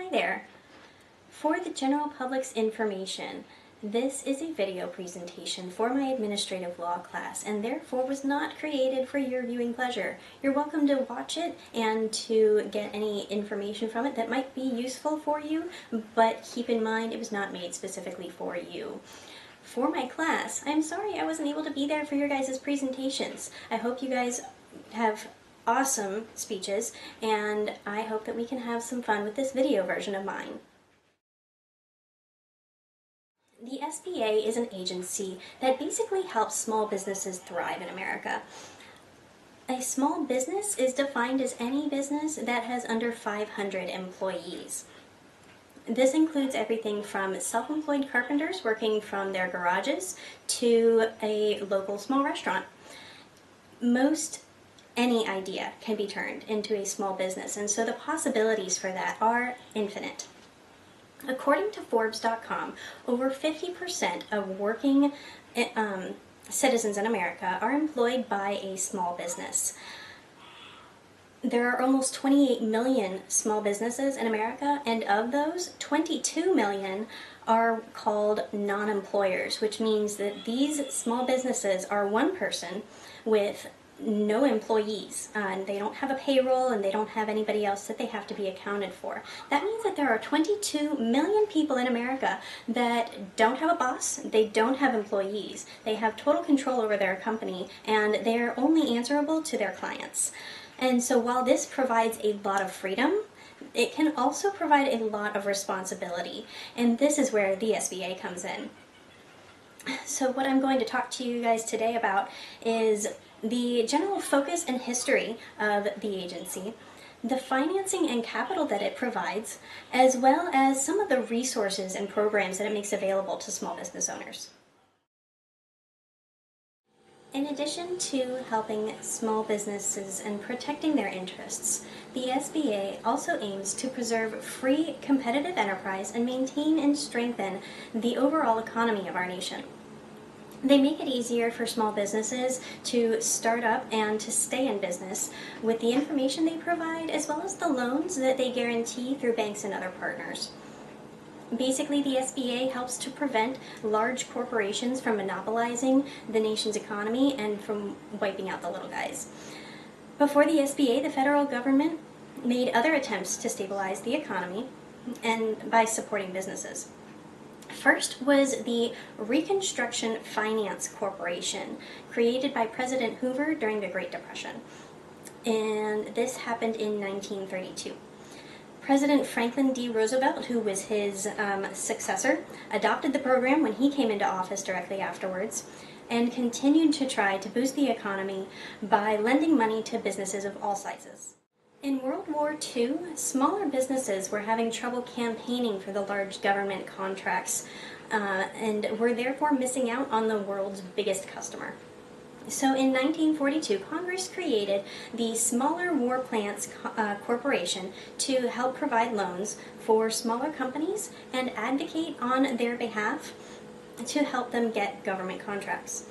Hi there! For the general public's information, this is a video presentation for my administrative law class and therefore was not created for your viewing pleasure. You're welcome to watch it and to get any information from it that might be useful for you, but keep in mind it was not made specifically for you. For my class, I'm sorry I wasn't able to be there for your guys' presentations. I hope you guys have awesome speeches, and I hope that we can have some fun with this video version of mine. The SBA is an agency that basically helps small businesses thrive in America. A small business is defined as any business that has under 500 employees. This includes everything from self-employed carpenters working from their garages to a local small restaurant. Any idea can be turned into a small business, and so the possibilities for that are infinite. According to Forbes.com, over 50% of working citizens in America are employed by a small business. There are almost 28 million small businesses in America, and of those, 22 million are called non-employers, which means that these small businesses are one person with no employees, and they don't have a payroll and they don't have anybody else that they have to be accounted for. That means that there are 22 million people in America that don't have a boss, they don't have employees, they have total control over their company, and they're only answerable to their clients. And so while this provides a lot of freedom, it can also provide a lot of responsibility, and this is where the SBA comes in. So what I'm going to talk to you guys today about is the general focus and history of the agency, the financing and capital that it provides, as well as some of the resources and programs that it makes available to small business owners. In addition to helping small businesses and protecting their interests, the SBA also aims to preserve free, competitive enterprise and maintain and strengthen the overall economy of our nation. They make it easier for small businesses to start up and to stay in business with the information they provide, as well as the loans that they guarantee through banks and other partners. Basically, the SBA helps to prevent large corporations from monopolizing the nation's economy and from wiping out the little guys. Before the SBA, the federal government made other attempts to stabilize the economy and by supporting businesses. First was the Reconstruction Finance Corporation, created by President Hoover during the Great Depression, and this happened in 1932. President Franklin D. Roosevelt, who was his successor, adopted the program when he came into office directly afterwards, and continued to try to boost the economy by lending money to businesses of all sizes. In World War II, smaller businesses were having trouble campaigning for the large government contracts and were therefore missing out on the world's biggest customer. So in 1942, Congress created the Smaller War Plants Corporation to help provide loans for smaller companies and advocate on their behalf to help them get government contracts.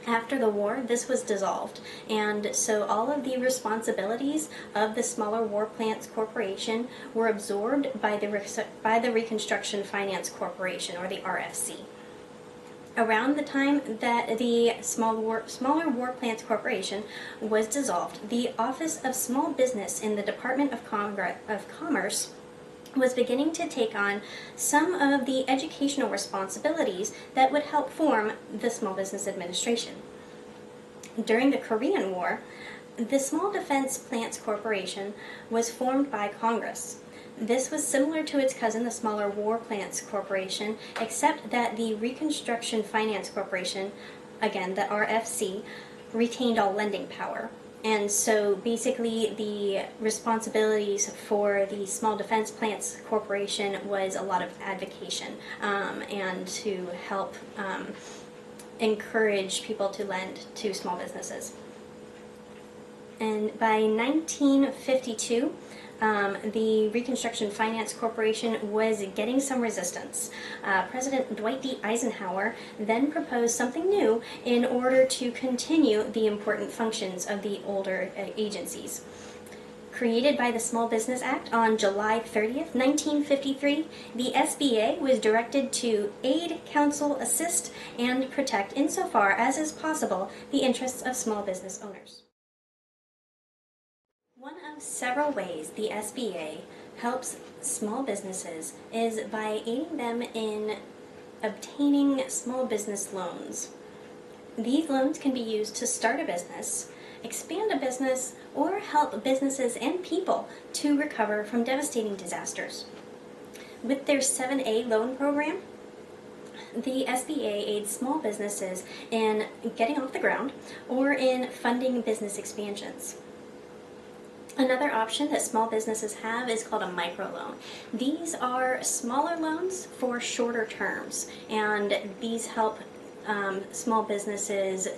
After the war, this was dissolved, and so all of the responsibilities of the Smaller War Plants Corporation were absorbed by the Reconstruction Finance Corporation, or the RFC. Around the time that the Smaller War Plants Corporation was dissolved, the Office of Small Business in the Department of Commerce was beginning to take on some of the educational responsibilities that would help form the Small Business Administration. During the Korean War, the Small Defense Plants Corporation was formed by Congress. This was similar to its cousin, the Smaller War Plants Corporation, except that the Reconstruction Finance Corporation, again the RFC, retained all lending power. And so basically the responsibilities for the Small Defense Plants Corporation was a lot of advocacy and to help encourage people to lend to small businesses. And by 1952, the Reconstruction Finance Corporation was getting some resistance. President Dwight D. Eisenhower then proposed something new in order to continue the important functions of the older agencies. Created by the Small Business Act on July 30th, 1953, the SBA was directed to aid, counsel, assist, and protect insofar as is possible the interests of small business owners. One of several ways the SBA helps small businesses is by aiding them in obtaining small business loans. These loans can be used to start a business, expand a business, or help businesses and people to recover from devastating disasters. With their 7A loan program, the SBA aids small businesses in getting off the ground or in funding business expansions. Another option that small businesses have is called a microloan. These are smaller loans for shorter terms, and these help small businesses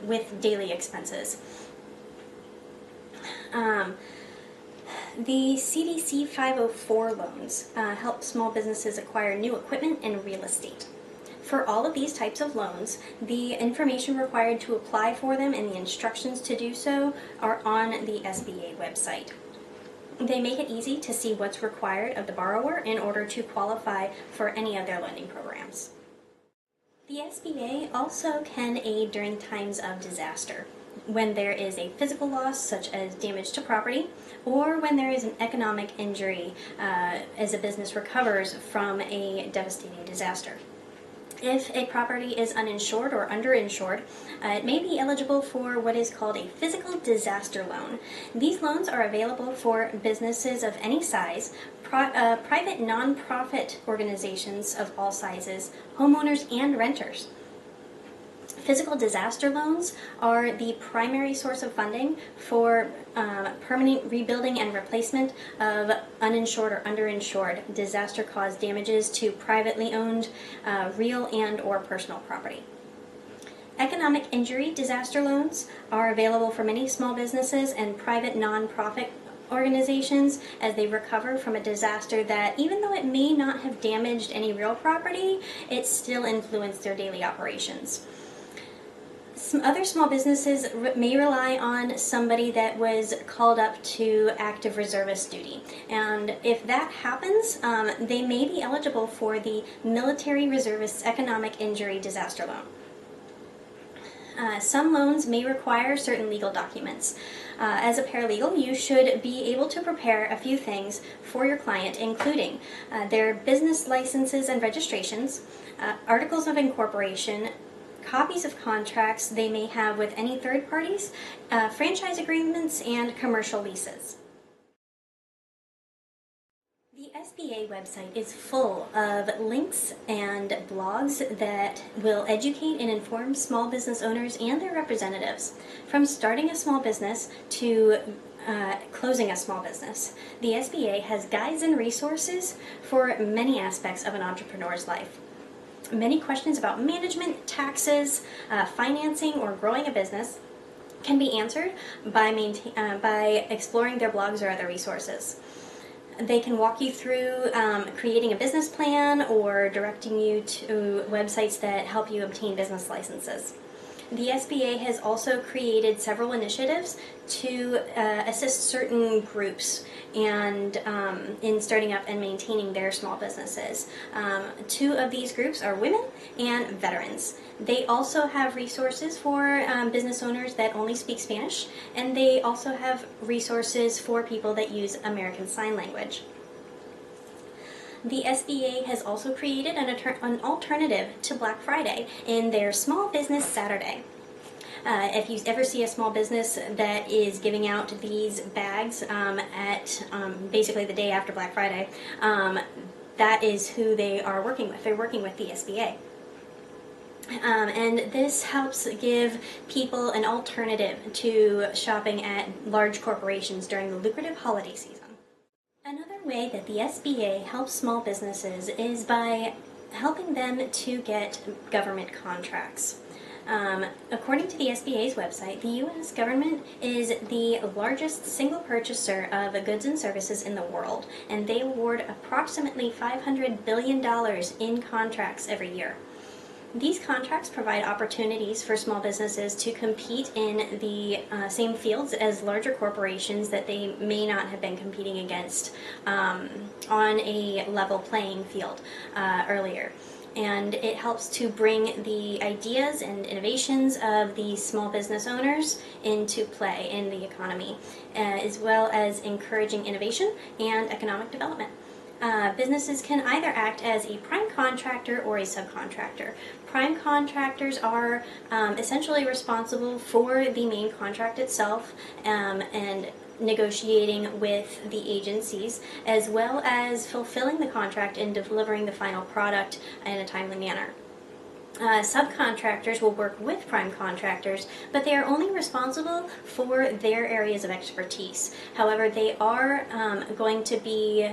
with daily expenses. The CDC 504 loans help small businesses acquire new equipment and real estate. For all of these types of loans, the information required to apply for them and the instructions to do so are on the SBA website. They make it easy to see what's required of the borrower in order to qualify for any of their lending programs. The SBA also can aid during times of disaster, when there is a physical loss such as damage to property, or when there is an economic injury as a business recovers from a devastating disaster. If a property is uninsured or underinsured, it may be eligible for what is called a physical disaster loan. These loans are available for businesses of any size, private nonprofit organizations of all sizes, homeowners, and renters. Physical disaster loans are the primary source of funding for permanent rebuilding and replacement of uninsured or underinsured disaster-caused damages to privately owned real and or personal property. Economic injury disaster loans are available for many small businesses and private nonprofit organizations as they recover from a disaster that, even though it may not have damaged any real property, it still influenced their daily operations. Some other small businesses may rely on somebody that was called up to active reservist duty, and if that happens, they may be eligible for the Military Reservists Economic Injury Disaster Loan. Some loans may require certain legal documents. As a paralegal, you should be able to prepare a few things for your client, including their business licenses and registrations, articles of incorporation, copies of contracts they may have with any third parties, franchise agreements, and commercial leases. The SBA website is full of links and blogs that will educate and inform small business owners and their representatives. From starting a small business to closing a small business, the SBA has guides and resources for many aspects of an entrepreneur's life. Many questions about management, taxes, financing, or growing a business can be answered by exploring their blogs or other resources. They can walk you through creating a business plan or directing you to websites that help you obtain business licenses. The SBA has also created several initiatives to assist certain groups and in starting up and maintaining their small businesses. Two of these groups are women and veterans. They also have resources for business owners that only speak Spanish, and they also have resources for people that use American Sign Language. The SBA has also created an alternative to Black Friday in their Small Business Saturday. If you ever see a small business that is giving out these bags at basically the day after Black Friday, that is who they are working with. They're working with the SBA. And this helps give people an alternative to shopping at large corporations during the lucrative holiday season. Another way that the SBA helps small businesses is by helping them to get government contracts. According to the SBA's website, the U.S. government is the largest single purchaser of goods and services in the world, and they award approximately $500 billion in contracts every year. These contracts provide opportunities for small businesses to compete in the same fields as larger corporations that they may not have been competing against on a level playing field earlier. And it helps to bring the ideas and innovations of the small business owners into play in the economy, as well as encouraging innovation and economic development. Businesses can either act as a prime contractor or a subcontractor. Prime contractors are essentially responsible for the main contract itself and negotiating with the agencies, as well as fulfilling the contract and delivering the final product in a timely manner. Subcontractors will work with prime contractors, but they are only responsible for their areas of expertise. However, they are going to be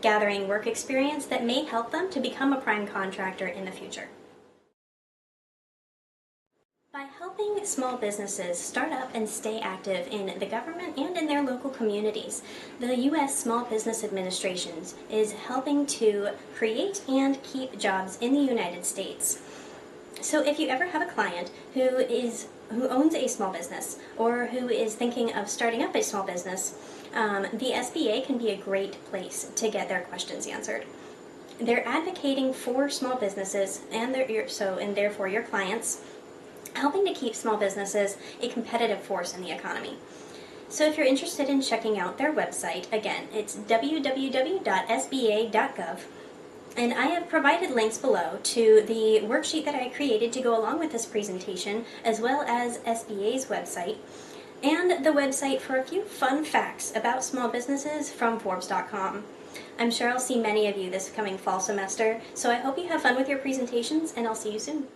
gathering work experience that may help them to become a prime contractor in the future. By helping small businesses start up and stay active in the government and in their local communities, the U.S. Small Business Administration is helping to create and keep jobs in the United States. So if you ever have a client who owns a small business or who is thinking of starting up a small business, the SBA can be a great place to get their questions answered. They're advocating for small businesses and therefore your clients, helping to keep small businesses a competitive force in the economy. So if you're interested in checking out their website, again, it's www.sba.gov, and I have provided links below to the worksheet that I created to go along with this presentation, as well as SBA's website, and the website for a few fun facts about small businesses from Forbes.com. I'm sure I'll see many of you this coming fall semester, so I hope you have fun with your presentations, and I'll see you soon.